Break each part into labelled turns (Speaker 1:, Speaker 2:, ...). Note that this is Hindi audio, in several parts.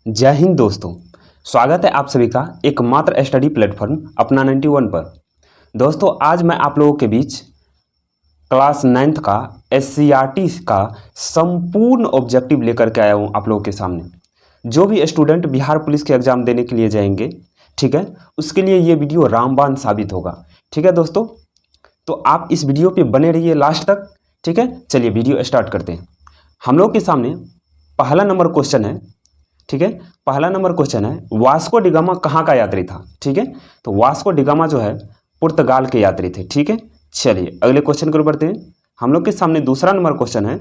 Speaker 1: जय हिंद दोस्तों। स्वागत है आप सभी का एकमात्र स्टडी प्लेटफॉर्म अपना 91 पर। दोस्तों आज मैं आप लोगों के बीच क्लास 9th का SCRT का संपूर्ण ऑब्जेक्टिव लेकर के आया हूँ आप लोगों के सामने। जो भी स्टूडेंट बिहार पुलिस के एग्ज़ाम देने के लिए जाएंगे, ठीक है, उसके लिए ये वीडियो रामबाण साबित होगा। ठीक है दोस्तों, तो आप इस वीडियो पे बने रहिए लास्ट तक। ठीक है, चलिए वीडियो स्टार्ट करते हैं। हम लोग के सामने पहला नंबर क्वेश्चन है। ठीक है, पहला नंबर क्वेश्चन है, वास्को डिगामा कहाँ का यात्री था। ठीक है, तो वास्को डिगामा जो है पुर्तगाल के यात्री थे। ठीक है, चलिए अगले क्वेश्चन को बढ़ते हैं। हम लोग के सामने दूसरा नंबर क्वेश्चन है,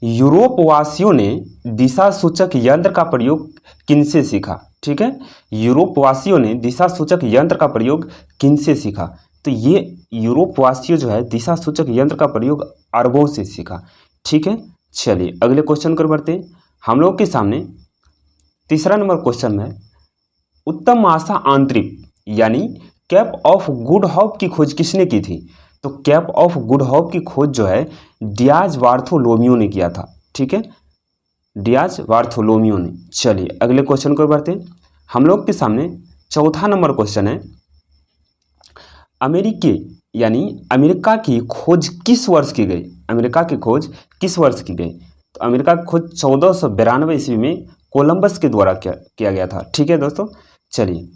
Speaker 1: यूरोप वासियों ने दिशा सूचक यंत्र का प्रयोग किनसे सीखा। ठीक है, यूरोप वासियों ने दिशा सूचक यंत्र का प्रयोग किनसे सीखा। तो ये यूरोप वासियों जो है दिशा सूचक यंत्र का प्रयोग अरबों से सीखा। ठीक है, चलिए अगले क्वेश्चन को बढ़ते हैं। हम लोग के सामने तीसरा नंबर क्वेश्चन में उत्तम आशा आंतरिक यानी कैप ऑफ गुड होप की खोज किसने की थी। तो कैप ऑफ गुड होप की खोज जो है डियाज बार्थोलोमियो ने किया था। ठीक है, डियाज बार्थोलोमियो ने। चलिए अगले क्वेश्चन को बढ़ते हैं। हम लोग के सामने चौथा नंबर क्वेश्चन है, अमेरिका की खोज किस वर्ष की गई। अमेरिका की खोज किस वर्ष की गई। तो अमेरिका की खोज 1492 ईस्वी में कोलंबस के द्वारा किया गया था। ठीक है दोस्तों, चलिए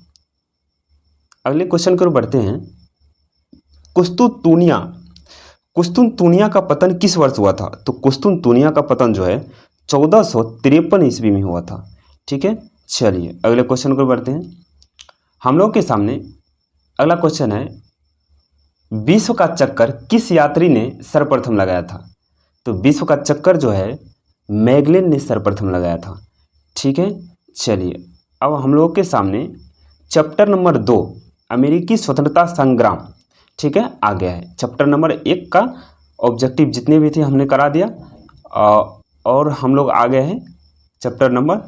Speaker 1: अगले क्वेश्चन की ओर बढ़ते हैं। कुस्तुनतुनिया का पतन किस वर्ष हुआ था। तो कुस्तुनतुनिया का पतन जो है 1453 ईस्वी में हुआ था। ठीक है, चलिए अगले क्वेश्चन को बढ़ते हैं। हम लोग के सामने अगला क्वेश्चन है, विश्व का चक्कर किस यात्री ने सर्वप्रथम लगाया था। तो विश्व का चक्कर जो है मैगलेन ने सर्वप्रथम लगाया था। ठीक है, चलिए अब हम लोगों के सामने चैप्टर नंबर 2 अमेरिकी स्वतंत्रता संग्राम, ठीक है, आ गया है। चैप्टर नंबर 1 का ऑब्जेक्टिव जितने भी थे हमने करा दिया और हम लोग आ गए हैं चैप्टर नंबर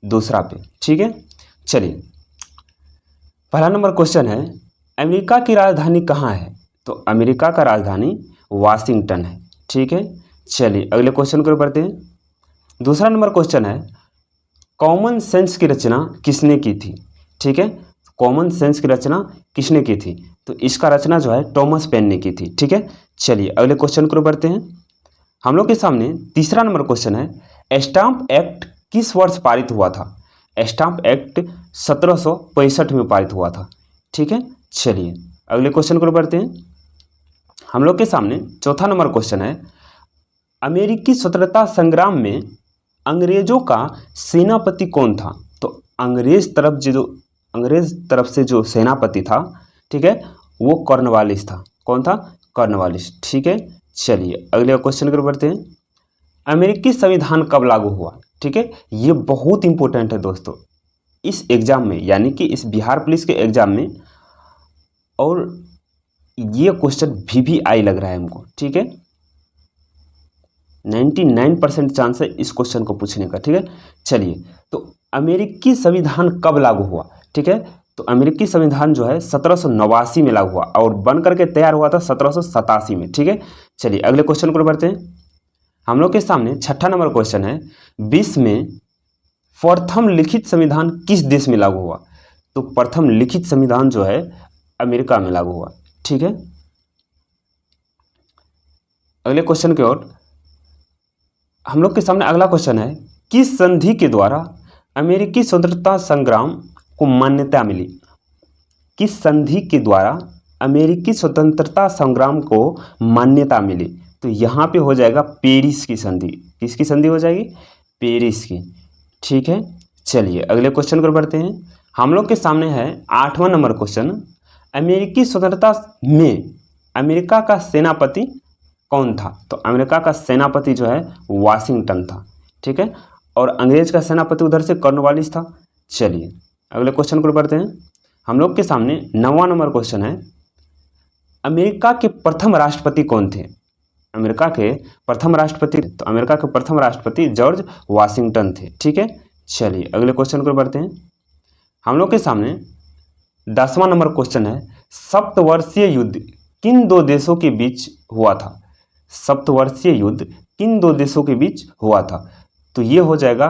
Speaker 1: 2 पे। ठीक है, चलिए पहला नंबर क्वेश्चन है, अमेरिका की राजधानी कहाँ है। तो अमेरिका का राजधानी वाशिंगटन है। ठीक है, चलिए अगले क्वेश्चन को बढ़ते हैं। दूसरा नंबर क्वेश्चन है, कॉमन सेंस की रचना किसने की थी। ठीक है, कॉमन सेंस की रचना किसने की थी। तो इसका रचना जो है थॉमस पेन ने की थी। ठीक है, चलिए अगले क्वेश्चन को बढ़ते हैं। हम लोग के सामने तीसरा नंबर क्वेश्चन है, स्टाम्प एक्ट किस वर्ष पारित हुआ था। स्टाम्प एक्ट 1765 में पारित हुआ था। ठीक है, चलिए अगले क्वेश्चन को बढ़ते हैं। हम लोग के सामने चौथा नंबर क्वेश्चन है, अमेरिकी स्वतंत्रता संग्राम में अंग्रेजों का सेनापति कौन था। तो अंग्रेज तरफ से जो सेनापति था, ठीक है, वो कॉर्नवालिस था। कौन था? कॉर्नवालिस। ठीक है, चलिए अगले क्वेश्चन की ओर बढ़ते हैं। अमेरिकी संविधान कब लागू हुआ। ठीक है, ये बहुत इंपॉर्टेंट है दोस्तों इस एग्जाम में, यानी कि इस बिहार पुलिस के एग्जाम में, और ये क्वेश्चन VVI लग रहा है हमको। ठीक है, 99% चांस है इस क्वेश्चन को पूछने का। ठीक है, चलिए तो अमेरिकी संविधान कब लागू हुआ। ठीक है, तो अमेरिकी संविधान जो है 1789 में लागू हुआ और बन करके तैयार हुआ था 1787 में। ठीक है, चलिए अगले क्वेश्चन को बढ़ते हैं। हम लोग के सामने छठा नंबर क्वेश्चन है, विश्व में प्रथम लिखित संविधान किस देश में लागू हुआ। तो प्रथम लिखित संविधान जो है अमेरिका में लागू हुआ। ठीक है, अगले क्वेश्चन की ओर हम लोग के सामने अगला क्वेश्चन है, किस संधि के द्वारा अमेरिकी स्वतंत्रता संग्राम को मान्यता मिली। किस संधि के द्वारा अमेरिकी स्वतंत्रता संग्राम को मान्यता मिली। तो यहाँ पे हो जाएगा पेरिस की संधि। किसकी संधि हो जाएगी? पेरिस की। ठीक है, चलिए अगले क्वेश्चन पर बढ़ते हैं। हम लोग के सामने है 8वां नंबर क्वेश्चन, अमेरिकी स्वतंत्रता में अमेरिका का सेनापति कौन था। तो अमेरिका का सेनापति जो है वाशिंगटन था। ठीक है, और अंग्रेज का सेनापति उधर से कॉर्नवालिस था। चलिए अगले क्वेश्चन को बढ़ते हैं। हम लोग के सामने 9वां नंबर क्वेश्चन है, अमेरिका के प्रथम राष्ट्रपति कौन थे। अमेरिका के प्रथम राष्ट्रपति, तो अमेरिका के प्रथम राष्ट्रपति जॉर्ज वाशिंगटन थे। ठीक है, चलिए अगले क्वेश्चन को बढ़ते हैं। हम लोग के सामने 10वां नंबर क्वेश्चन है, सप्तवर्षीय युद्ध किन दो देशों के बीच हुआ था। सप्तवर्षीय युद्ध किन दो देशों के बीच हुआ था। तो ये हो जाएगा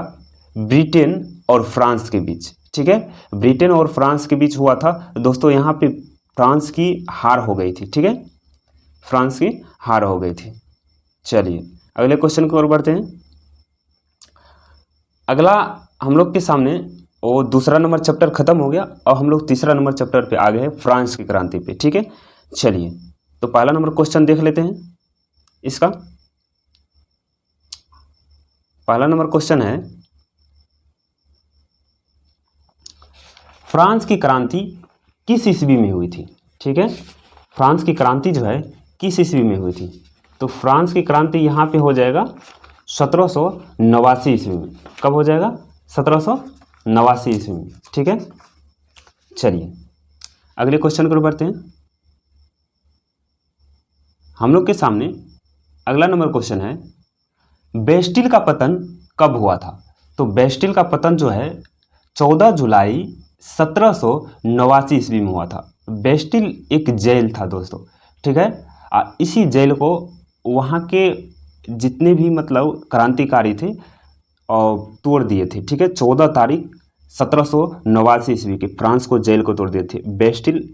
Speaker 1: ब्रिटेन और फ्रांस के बीच, ठीक है, ब्रिटेन और फ्रांस के बीच हुआ था दोस्तों। यहाँ पे फ्रांस की हार हो गई थी, ठीक है, फ्रांस की हार हो गई थी। चलिए अगले क्वेश्चन की ओर बढ़ते हैं। अगला हम लोग के सामने वो दूसरा नंबर चैप्टर खत्म हो गया, अब हम लोग तीसरा नंबर चैप्टर पे आ गए हैं, फ्रांस की क्रांति पे, ठीक है। चलिए तो पहला नंबर क्वेश्चन देख लेते हैं इसका। पहला नंबर क्वेश्चन है, फ्रांस की क्रांति किस ईस्वी में हुई थी, ठीक है, फ्रांस की क्रांति जो है किस ईस्वी में हुई थी। तो फ्रांस की क्रांति यहाँ पे हो जाएगा 1789 ईस्वी में। कब हो जाएगा? 1789 ईस्वी में, ठीक है। चलिए अगले क्वेश्चन को बढ़ते हैं। हम लोग के सामने अगला नंबर क्वेश्चन है, बेस्टिल का पतन कब हुआ था। तो बेस्टिल का पतन जो है 14 जुलाई 1789 ईस्वी में हुआ था। बेस्टिल एक जेल था दोस्तों, ठीक है। इसी जेल को वहाँ के जितने भी मतलब क्रांतिकारी थे और तोड़ दिए थे, ठीक है। 14 तारीख 1789 ईस्वी के फ्रांस को जेल को तोड़ दिए थे। बेस्टिल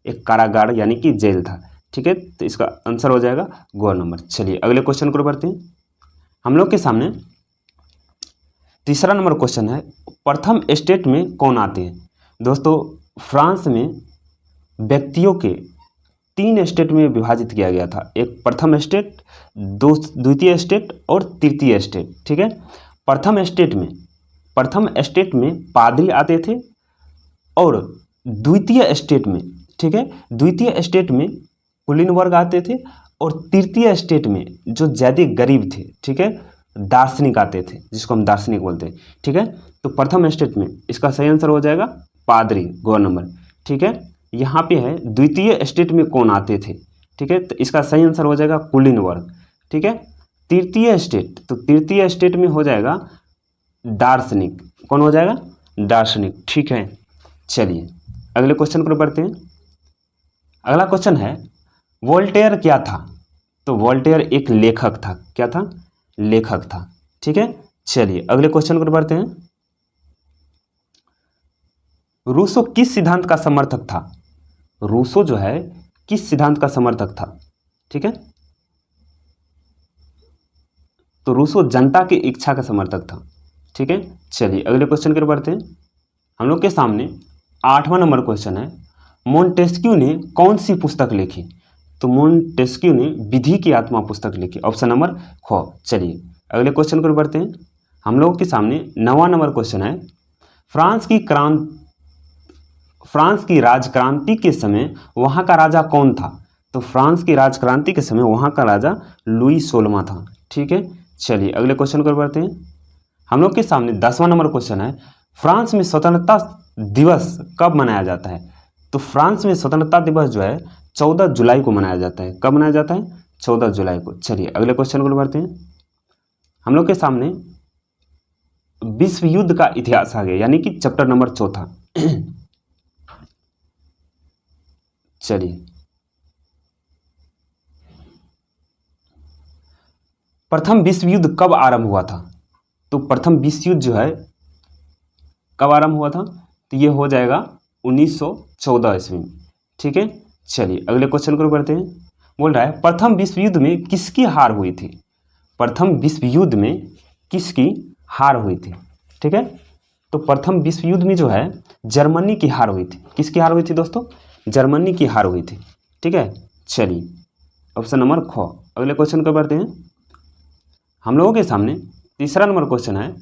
Speaker 1: एक कारागार यानी कि जेल था, ठीक है। तो इसका आंसर हो जाएगा गो नंबर। चलिए अगले क्वेश्चन को बढ़ते हैं। हम लोग के सामने तीसरा नंबर क्वेश्चन है, प्रथम स्टेट में कौन आते हैं। दोस्तों फ्रांस में व्यक्तियों के 3 स्टेट में विभाजित किया गया था, एक प्रथम स्टेट, द्वितीय स्टेट और तृतीय स्टेट, ठीक है। प्रथम स्टेट में पादरी आते थे और द्वितीय स्टेट में, ठीक है, द्वितीय स्टेट में कुलीन वर्ग आते थे और तृतीय स्टेट में जो ज़्यादा गरीब थे, ठीक है, दार्शनिक आते थे, जिसको हम दार्शनिक बोलते हैं, ठीक है। तो प्रथम स्टेट में इसका सही आंसर हो जाएगा पादरी, गो नंबर, ठीक है। यहाँ पे है द्वितीय स्टेट में कौन आते थे, ठीक है, तो इसका सही आंसर हो जाएगा कुलीन वर्ग, ठीक है। तृतीय स्टेट, तो तृतीय स्टेट में हो जाएगा दार्शनिक, कौन हो जाएगा? दार्शनिक, ठीक है। चलिए अगले क्वेश्चन पर बढ़ते हैं। अगला क्वेश्चन है, वोल्टेयर क्या था। तो वोल्टेयर एक लेखक था, क्या था? लेखक था, ठीक है। चलिए अगले क्वेश्चन पर बढ़ते हैं। रूसो किस सिद्धांत का समर्थक था। रूसो जो है किस सिद्धांत का समर्थक था, ठीक है। तो रूसो जनता की इच्छा का समर्थक था, ठीक है। चलिए अगले क्वेश्चन की ओर बढ़ते हैं। हम लोग के सामने 8वां नंबर क्वेश्चन है, मोंटेस्क्यू ने कौन सी पुस्तक लिखी। तो मोंटेस्क्यू ने विधि की आत्मा पुस्तक लिखी, ऑप्शन नंबर ख। चलिए अगले क्वेश्चन की ओर बढ़ते हैं। हम लोग के सामने 9वां नंबर क्वेश्चन है, फ्रांस की राजक्रांति के समय वहाँ का राजा कौन था। तो फ्रांस की राजक्रांति के समय वहाँ का राजा लुई 16वां था, ठीक है। चलिए अगले क्वेश्चन को बढ़ते हैं। हम लोग के सामने 10वां नंबर क्वेश्चन है, फ्रांस में स्वतंत्रता दिवस कब मनाया जाता है। तो फ्रांस में स्वतंत्रता दिवस जो है 14 जुलाई को मनाया जाता है। कब मनाया जाता है? 14 जुलाई को। चलिए अगले क्वेश्चन को बढ़ते हैं। हम लोग के सामने विश्व युद्ध का इतिहास आ गया, यानी कि चैप्टर नंबर 4। चलिए प्रथम विश्व युद्ध कब आरंभ हुआ था। तो प्रथम विश्व युद्ध जो है कब आरंभ हुआ था, तो ये हो जाएगा 1914 ईस्वी में, ठीक है। चलिए अगले क्वेश्चन को बढ़ते हैं। बोल रहा है, प्रथम विश्व युद्ध में किसकी हार हुई थी। प्रथम विश्व युद्ध में किसकी हार हुई थी, ठीक है। तो प्रथम विश्व युद्ध में जो है जर्मनी की हार हुई थी। किसकी हार हुई थी दोस्तों? जर्मनी की हार हुई थी, ठीक है। चलिए ऑप्शन नंबर ख। अगले क्वेश्चन को बढ़ते हैं। हम लोगों के सामने तीसरा नंबर क्वेश्चन है,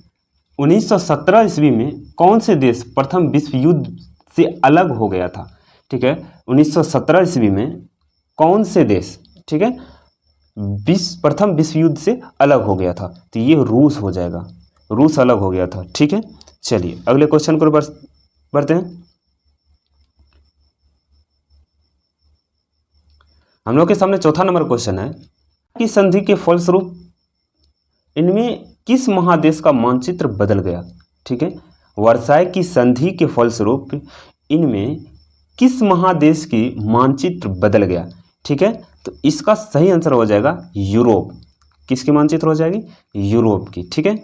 Speaker 1: 1917 ईस्वी में कौन से देश प्रथम विश्व युद्ध से अलग हो गया था, ठीक है। 1917 ईस्वी में कौन से देश, ठीक है, प्रथम विश्व युद्ध से अलग हो गया था। तो ये रूस हो जाएगा, रूस अलग हो गया था, ठीक है। चलिए अगले क्वेश्चन को बढ़ते हैं। हम लोग के सामने चौथा नंबर क्वेश्चन है कि संधि के फलस्वरूप इनमें किस महादेश का मानचित्र बदल गया, ठीक है। वर्साय की संधि के फलस्वरूप इनमें किस महादेश की मानचित्र बदल गया, ठीक है। तो इसका सही आंसर हो जाएगा यूरोप। किसकी मानचित्र हो जाएगी? यूरोप की, ठीक है।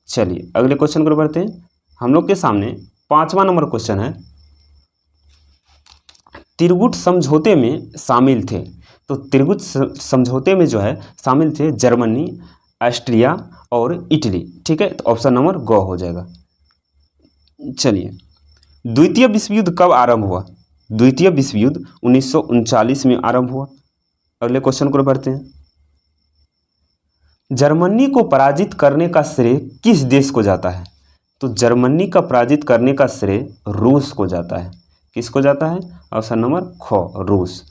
Speaker 1: चलिए अगले क्वेश्चन को बढ़ते हैं। हम लोग के सामने 5वां नंबर क्वेश्चन है, त्रिगुट समझौते में शामिल थे। तो त्रिगुट समझौते में जो है शामिल थे जर्मनी, ऑस्ट्रिया और इटली। ठीक है, तो ऑप्शन नंबर ग हो जाएगा। चलिए, द्वितीय विश्व युद्ध कब आरंभ हुआ? द्वितीय विश्व युद्ध 1939 में आरंभ हुआ। अगले क्वेश्चन को बढ़ते हैं। जर्मनी को पराजित करने का श्रेय किस देश को जाता है? तो जर्मनी का पराजित करने का श्रेय रूस को जाता है। किसको जाता है? ऑप्शन नंबर ख, रूस।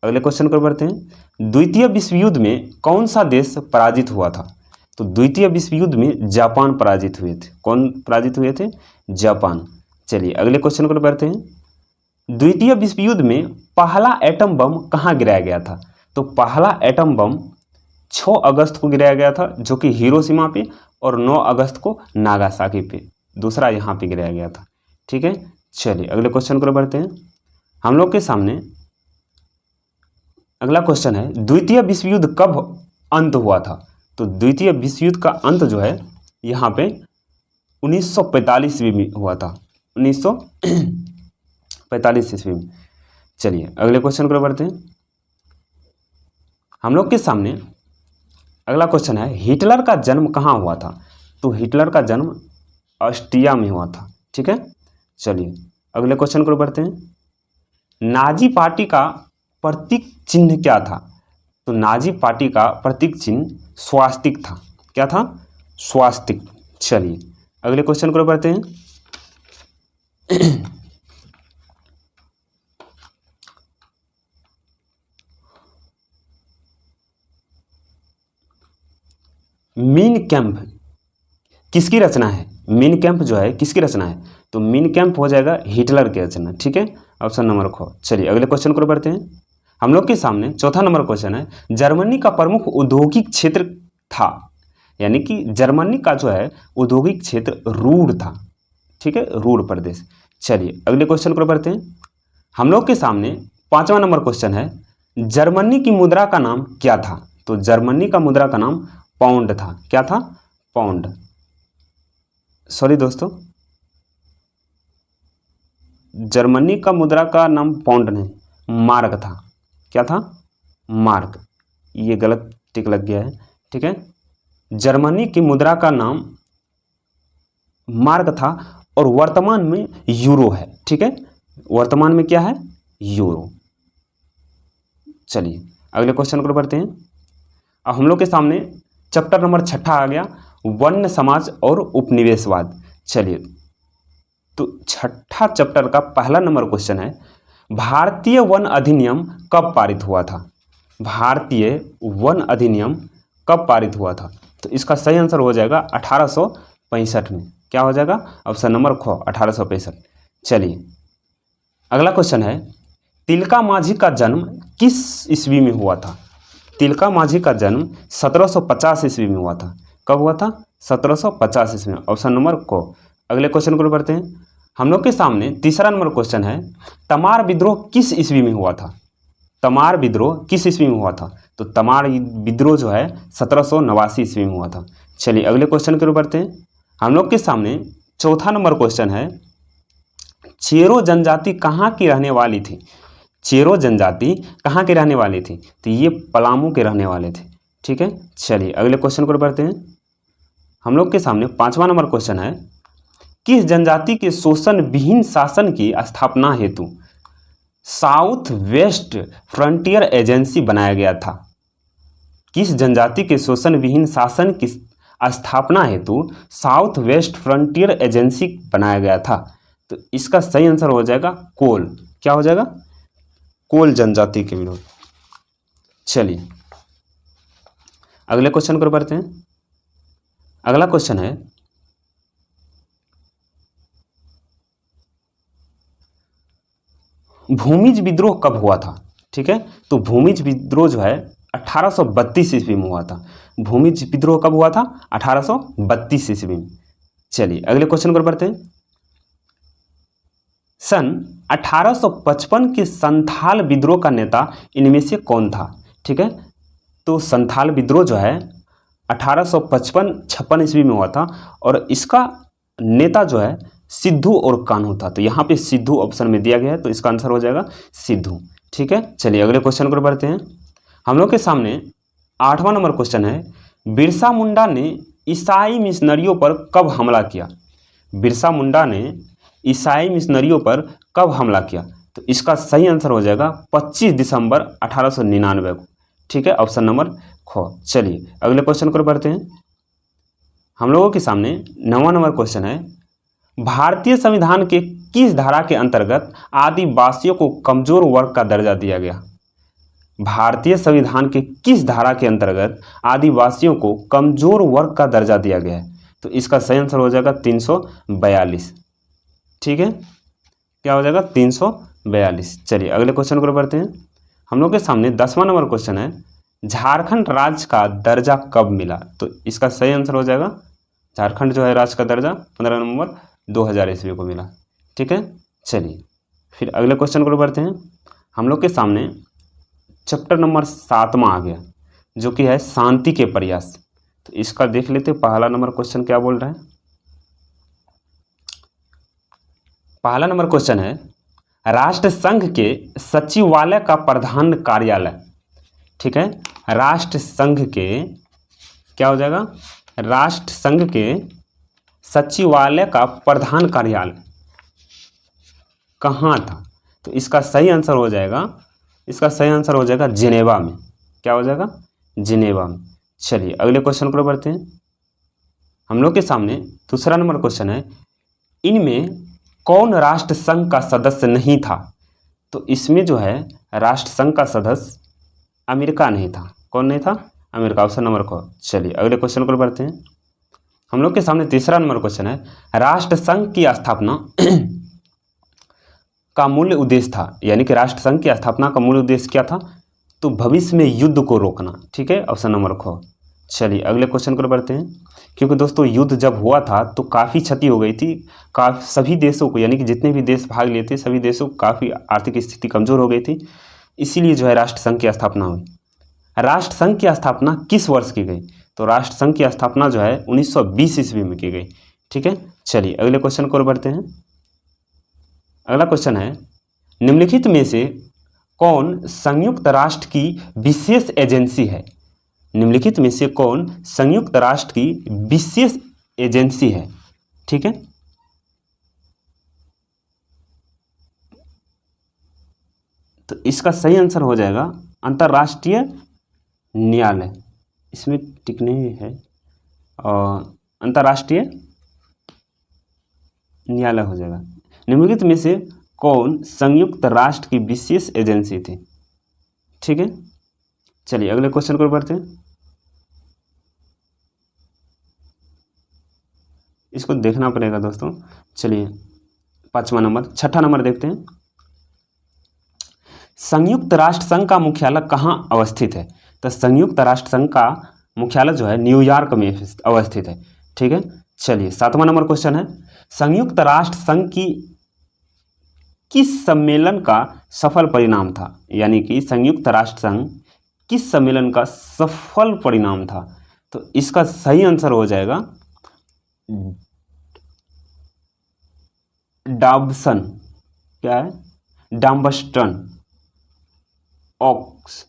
Speaker 1: अगले क्वेश्चन को बढ़ते हैं। द्वितीय विश्व युद्ध में कौन सा देश पराजित हुआ था? तो द्वितीय विश्व युद्ध में जापान पराजित हुए थे। कौन पराजित हुए थे? जापान। चलिए अगले क्वेश्चन को बढ़ते हैं। द्वितीय विश्व युद्ध में पहला एटम बम कहाँ गिराया गया था? तो पहला एटम बम 6 अगस्त को गिराया गया था, जो कि हिरोशिमा पे, और 9 अगस्त को नागासाकी पे, दूसरा यहाँ पे गिराया गया था। ठीक है, चलिए अगले क्वेश्चन को बढ़ते हैं। हम लोग के सामने अगला क्वेश्चन है, द्वितीय विश्व युद्ध कब अंत हुआ था? तो द्वितीय विश्व युद्ध का अंत जो है यहाँ पे 1945 ईस्वी में हुआ था। 1945 ईस्वी में। चलिए अगले क्वेश्चन को बढ़ते हैं। हम लोग के सामने अगला क्वेश्चन है, हिटलर का जन्म कहाँ हुआ था? तो हिटलर का जन्म ऑस्ट्रिया में हुआ था। ठीक है, चलिए अगले क्वेश्चन को बढ़ते हैं। नाजी पार्टी का प्रतीक चिन्ह क्या था? तो नाजी पार्टी का प्रतीक चिन्ह स्वास्तिक था। क्या था? स्वास्तिक। चलिए अगले क्वेश्चन को बढ़ते हैं। मीन कैंप किसकी रचना है? मीन कैंप जो है किसकी रचना है? तो मीन कैंप हो जाएगा हिटलर की रचना। ठीक है, ऑप्शन नंबर ख। चलिए अगले क्वेश्चन को बढ़ते हैं। हम लोग के सामने चौथा नंबर क्वेश्चन है, जर्मनी का प्रमुख औद्योगिक क्षेत्र था, यानी कि जर्मनी का जो है औद्योगिक क्षेत्र रूर था। ठीक है, रूर प्रदेश। चलिए अगले क्वेश्चन को बढ़ते हैं। हम लोग के सामने 5वां नंबर क्वेश्चन है, जर्मनी की मुद्रा का नाम क्या था? तो जर्मनी का मुद्रा का नाम पाउंड था। क्या था? पाउंड। सॉरी दोस्तों, जर्मनी का मुद्रा का नाम पाउंड नहीं, मार्क था। क्या था? मार्क। ये गलत टिक लग गया है। ठीक है, जर्मनी की मुद्रा का नाम मार्क था और वर्तमान में यूरो है। ठीक है, वर्तमान में क्या है? यूरो। चलिए अगले क्वेश्चन को बढ़ते हैं। अब हम लोग के सामने चैप्टर नंबर 6 आ गया, वन्य समाज और उपनिवेशवाद। चलिए, तो 6ठा चैप्टर का पहला नंबर क्वेश्चन है, भारतीय वन अधिनियम कब पारित हुआ था? भारतीय वन अधिनियम कब पारित हुआ था? तो इसका सही आंसर हो जाएगा 1865 में। क्या हो जाएगा? ऑप्शन नंबर ख, 1865। चलिए अगला क्वेश्चन है, तिलका मांझी का जन्म किस ईस्वी में हुआ था? तिलका मांझी का जन्म 1750 ईस्वी में हुआ था। कब हुआ था? 1750 ईस्वी में। ऑप्शन नंबर क। अगले क्वेश्चन को बढ़ते हैं। हम लोग के सामने तीसरा नंबर क्वेश्चन है, तमार विद्रोह किस ईस्वी में हुआ था? तमार विद्रोह किस ईस्वी में हुआ था? तो तमार विद्रोह जो है 1789 ईस्वी में हुआ था। चलिए अगले क्वेश्चन की ओर बढ़ते हैं। हम लोग के सामने चौथा नंबर क्वेश्चन है, चेरो जनजाति कहाँ की रहने वाली थी? चेरो जनजाति कहाँ के रहने वाली थी? तो ये पलामू के रहने वाले थे। ठीक है, चलिए अगले क्वेश्चन को बढ़ते हैं। हम लोग के सामने 5वां नंबर क्वेश्चन है, किस जनजाति के शोषण विहीन शासन की स्थापना हेतु साउथ वेस्ट फ्रंटियर एजेंसी बनाया गया था? किस जनजाति के शोषण विहीन शासन की स्थापना हेतु साउथ वेस्ट फ्रंटियर एजेंसी बनाया गया था? तो इसका सही आंसर हो जाएगा कोल। क्या हो जाएगा? कोल जनजाति के विरोध। चलिए अगले क्वेश्चन को बढ़ते हैं। अगला क्वेश्चन है, भूमिज विद्रोह कब हुआ था? ठीक है, तो भूमिज विद्रोह जो है 1832 ईस्वी में हुआ था। भूमिज विद्रोह कब हुआ था? 1832 ईस्वी में। चलिए अगले क्वेश्चन पर बढ़ते हैं। सन 1855 के संथाल विद्रोह का नेता इनमें से कौन था? ठीक है, तो संथाल विद्रोह जो है 1855-56 ईस्वी में हुआ था और इसका नेता जो है सिद्धू और कान्हू था। तो यहाँ पे सिद्धू ऑप्शन में दिया गया है, तो इसका आंसर हो जाएगा सिद्धू। ठीक है, चलिए अगले क्वेश्चन को बढ़ते हैं। हम लोग के सामने 8वां नंबर क्वेश्चन है, बिरसा मुंडा ने ईसाई मिशनरियों पर कब हमला किया? बिरसा मुंडा ने ईसाई मिशनरियों पर कब हमला किया? तो इसका सही आंसर हो जाएगा 25 दिसंबर 1899 को। ठीक है, ऑप्शन नंबर ख। चलिए अगले क्वेश्चन को बढ़ते हैं। हम लोगों के सामने 9वां नंबर क्वेश्चन है, भारतीय संविधान के किस धारा के अंतर्गत आदिवासियों को कमजोर वर्ग का दर्जा दिया गया? भारतीय संविधान के किस धारा के अंतर्गत आदिवासियों को कमजोर वर्ग का दर्जा दिया गया है? तो इसका सही आंसर हो जाएगा 342। ठीक है, क्या हो जाएगा 342। चलिए अगले क्वेश्चन को बढ़ते हैं। हम लोग के सामने 10वां नंबर क्वेश्चन है, झारखंड राज्य का दर्जा कब मिला? तो इसका सही आंसर हो जाएगा, झारखंड जो है राज्य का दर्जा 15 नवंबर 2000 ईस्वी को मिला। ठीक है, चलिए फिर अगले क्वेश्चन को बढ़ते हैं। हम लोग के सामने चैप्टर नंबर 7वां आ गया, जो कि है शांति के प्रयास। तो इसका देख लेते हैं पहला नंबर क्वेश्चन क्या बोल रहा है। पहला नंबर क्वेश्चन है, राष्ट्र संघ के सचिवालय का प्रधान कार्यालय। ठीक है, राष्ट्र संघ के क्या हो जाएगा, राष्ट्र संघ के सचिवालय का प्रधान कार्यालय कहाँ था? तो इसका सही आंसर हो जाएगा, इसका सही आंसर हो जाएगा जिनेवा में। क्या हो जाएगा, जिनेवा में। चलिए अगले क्वेश्चन को बढ़ते हैं। हम लोग के सामने दूसरा नंबर क्वेश्चन है, इनमें कौन राष्ट्र संघ का सदस्य नहीं था? तो इसमें जो है राष्ट्र संघ का सदस्य अमेरिका नहीं था। कौन नहीं था? अमेरिका, ऑप्शन नंबर क। चलिए अगले क्वेश्चन को बढ़ते हैं। हम लोग के सामने तीसरा नंबर क्वेश्चन है, राष्ट्र संघ की स्थापना का मूल उद्देश्य था, यानी कि राष्ट्र संघ की स्थापना का मूल उद्देश्य क्या था? तो भविष्य में युद्ध को रोकना। ठीक है, ऑप्शन नंबर ख। चलिए अगले क्वेश्चन को बढ़ते हैं। क्योंकि दोस्तों युद्ध जब हुआ था तो काफ़ी क्षति हो गई थी, काफ़ी सभी देशों को, यानी कि जितने भी देश भाग लिए थे सभी देशों को काफ़ी आर्थिक स्थिति कमज़ोर हो गई थी, इसीलिए जो है राष्ट्र संघ की स्थापना हुई। राष्ट्र संघ की स्थापना किस वर्ष की गई? तो राष्ट्र संघ की स्थापना जो है 1920 ईस्वी में की गई। ठीक है, चलिए अगले क्वेश्चन को बढ़ते हैं। अगला क्वेश्चन है, निम्नलिखित में से कौन संयुक्त राष्ट्र की विशेष एजेंसी है? निम्नलिखित में से कौन संयुक्त राष्ट्र की विशेष एजेंसी है? ठीक है, तो इसका सही आंसर हो जाएगा अंतर्राष्ट्रीय न्यायालय। इसमें टिक नहीं है, और अंतर्राष्ट्रीय न्यायालय हो जाएगा। निम्नलिखित में से कौन संयुक्त राष्ट्र की विशेष एजेंसी थी? ठीक है, चलिए अगले क्वेश्चन को बढ़ते हैं। इसको देखना पड़ेगा दोस्तों। चलिए 5वां नंबर, 6ठा नंबर देखते हैं। संयुक्त राष्ट्र संघ का मुख्यालय कहाँ अवस्थित है? तो संयुक्त राष्ट्र संघ का मुख्यालय जो है न्यूयॉर्क में अवस्थित है। ठीक है, चलिए 7वां नंबर क्वेश्चन है, संयुक्त राष्ट्र संघ की किस सम्मेलन का सफल परिणाम था? यानी कि संयुक्त राष्ट्र संघ किस सम्मेलन का सफल परिणाम था? तो इसका सही आंसर हो जाएगा डाबसन, क्या है, डाम्बस्टन ऑक्स।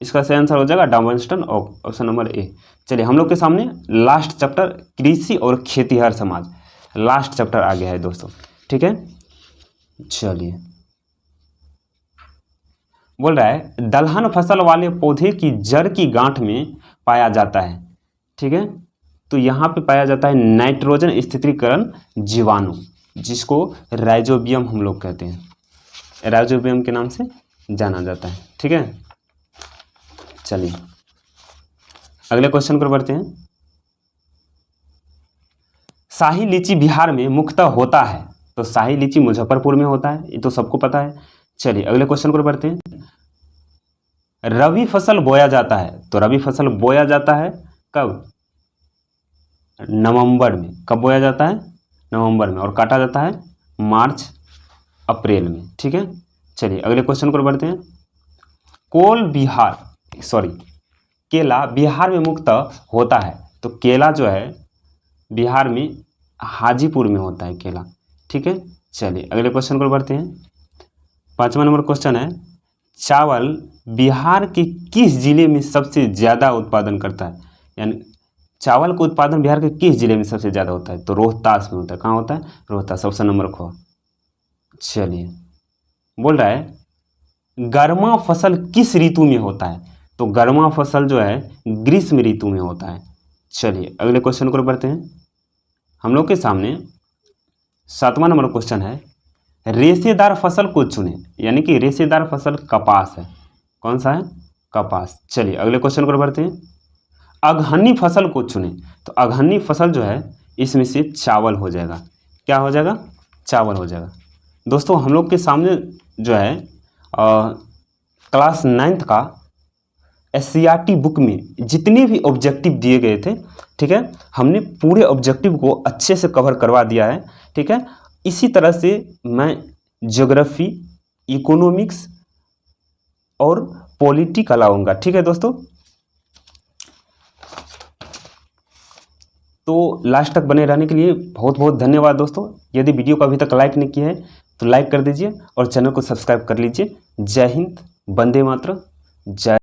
Speaker 1: इसका सही आंसर हो जाएगा डाम्बस्टन ऑक्स, ऑप्शन नंबर ए। चलिए हम लोग के सामने लास्ट चैप्टर कृषि और खेतीहर समाज, लास्ट चैप्टर आ गया है दोस्तों। ठीक है, चलिए बोल रहा है दलहन फसल वाले पौधे की जड़ की गांठ में पाया जाता है। ठीक है, तो यहाँ पे पाया जाता है नाइट्रोजन स्थिरीकरण जीवाणु, जिसको राइजोबियम हम लोग कहते हैं, राइजोबियम के नाम से जाना जाता है। ठीक है, चलिए अगले क्वेश्चन पर बढ़ते हैं। शाही लीची बिहार में मुख्यतः होता है? तो शाही लीची मुजफ्फरपुर में होता है, ये तो सबको पता है। चलिए अगले क्वेश्चन पर बढ़ते हैं। रबी फसल बोया जाता है, तो रबी फसल बोया जाता है कब? नवंबर में। कब बोया जाता है? नवंबर में, और काटा जाता है मार्च अप्रैल में। ठीक है, चलिए अगले क्वेश्चन पर बढ़ते हैं। केला बिहार में मुख्यतः होता है? तो केला जो है बिहार में हाजीपुर में होता है केला। ठीक है, चलिए अगले क्वेश्चन पर बढ़ते हैं। 5वां नंबर क्वेश्चन है, चावल बिहार के किस जिले में सबसे ज़्यादा उत्पादन करता है? यानी चावल का उत्पादन बिहार के किस जिले में सबसे ज़्यादा होता है? तो रोहतास में होता है। कहाँ होता है? रोहतास। ऑप्शन नंबर ख। चलिए, बोल रहा है गर्मा फसल किस ऋतु में होता है? तो गर्मा फसल जो है ग्रीष्म ऋतु में होता है। चलिए अगले क्वेश्चन को बढ़ते हैं। हम लोग के सामने 7वां नंबर क्वेश्चन है, रेशेदार फसल को चुने। यानी कि रेशेदार फसल कपास है। कौन सा है? कपास। चलिए अगले क्वेश्चन को बढ़ते हैं। अगहनी फसल को चुने। तो अगहनी फसल जो है इसमें से चावल हो जाएगा। क्या हो जाएगा? चावल हो जाएगा। दोस्तों हम लोग के सामने जो है क्लास 9th का SCRT बुक में जितने भी ऑब्जेक्टिव दिए गए थे, ठीक है, हमने पूरे ऑब्जेक्टिव को अच्छे से कवर करवा दिया है। ठीक है, इसी तरह से मैं ज्योग्राफी, इकोनॉमिक्स और पॉलिटी लाऊंगा। ठीक है दोस्तों, तो लास्ट तक बने रहने के लिए बहुत बहुत धन्यवाद दोस्तों। यदि वीडियो को अभी तक लाइक नहीं किया है तो लाइक कर दीजिए और चैनल को सब्सक्राइब कर लीजिए। जय हिंद, वंदे मातरम, जय